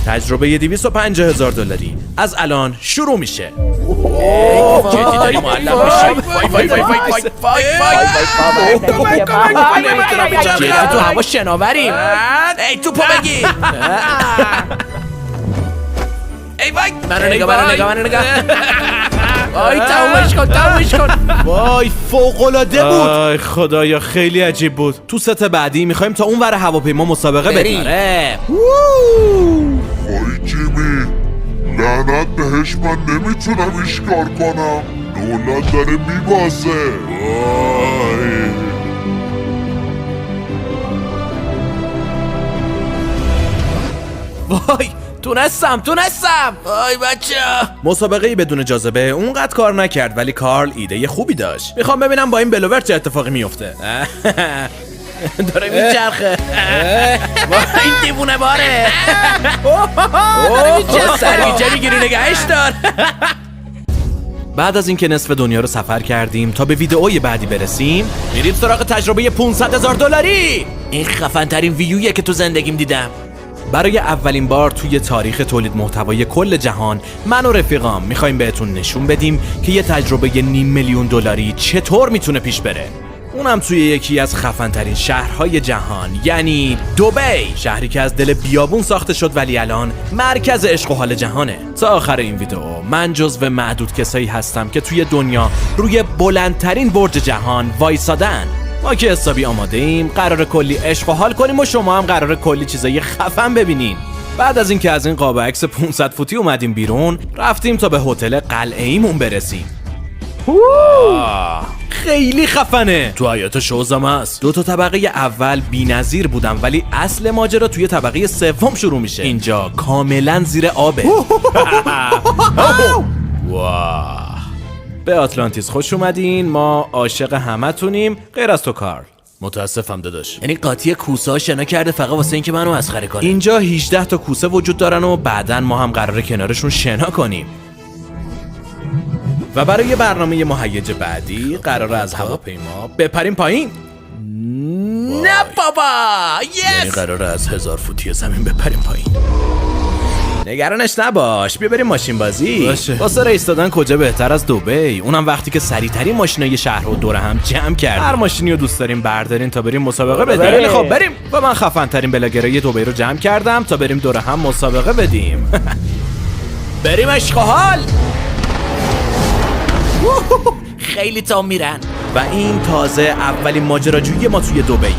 تجربه 250,000 دلاری از الان شروع میشه. جدی داری معلم میشی؟ جدی تو هوا شناوریم. ای تو پا بگیر. ای وای منو نگاه وای تمومش کن. وای فوق‌العاده بود. آی خدایا خیلی عجیب بود. تو ست بعدی میخوایم تا اون ور هواپیما مسابقه بدیم. آره. وای جیمی، لعنت بهش، من نمیتونم ایش کار کنم. دولت داره میبازه. وای وای تونستم. وای بچه مسابقه بدون جاذبه اونقدر کار نکرد، ولی کارل ایده خوبی داشت. میخوام ببینم با این بلوور چه اتفاقی میفته. داره میچرخه. وای این دیوونه باره. سرگیجه میگیری نگهش دار. بعد از اینکه نصف دنیا رو سفر کردیم تا به ویدئوی بعدی برسیم، میریم سراغ تجربه 500,000 دلاری. این خفن ترین ویویه که تو زندگیم دیدم. برای اولین بار توی تاریخ تولید محتوای کل جهان، من و رفیقام میخوایم بهتون نشون بدیم که یه تجربه $500,000 چطور میتونه پیش بره. اونم توی یکی از خفن ترین شهرهای جهان، یعنی دبی، شهری که از دل بیابون ساخته شد ولی الان مرکز عشق و حال جهانه. تا آخر این ویدیو من جزو معدود کسایی هستم که توی دنیا روی بلندترین برج جهان وایسادن. ما که حسابی آماده ایم، قرار کلی عشق و حال کنیم و شما هم قرار کلی چیزای خفن ببینین. بعد از اینکه از این قاب عکس 500 فوتی اومدیم بیرون، رفتیم تا به هتل قلعه ایمون برسیم. خیلی خفنه. تو حیات شوزم هست. 2 طبقه اول بی‌نظیر بودن، ولی اصل ماجرا توی طبقه سوم شروع میشه. اینجا کاملا زیر آبه. واه. به آتلانتیس خوش اومدین. ما عاشق همتونیم غیر از تو کارل. متاسفم داداش. یعنی قاطی کوسه ها شنا کرده فقط واسه اینکه منو مسخره کنه. اینجا 18 تا کوسه وجود دارن و بعداً ما هم قراره کنارشون شنا کنیم. و برای برنامه مهیج بعدی قراره از هواپیما بپریم پایین. نه بابا. یعنی قراره از 1000 فوتی زمین بپریم پایین. نگرانش نباش، بیا بریم ماشین بازی. باشه. واسه ریس دادن کجا بهتر از دبی، اونم وقتی که سریع‌ترین ماشینای شهر رو دور هم جمع کردیم. هر ماشینی رو دوست داریم بردارین تا بریم مسابقه بدیم. خب بریم. و من خفن ترین بلاگرای دبی رو جمع کردم تا بریم دور هم مسابقه بدیم. بریم عشق و حال. خیلی تا میرن. و این تازه اولین ماجراجویی ما توی دبیه.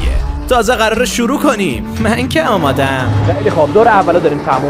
تازه قراره شروع کنیم. من که آمادم. خیلی خوب، دور اولو داریم تموم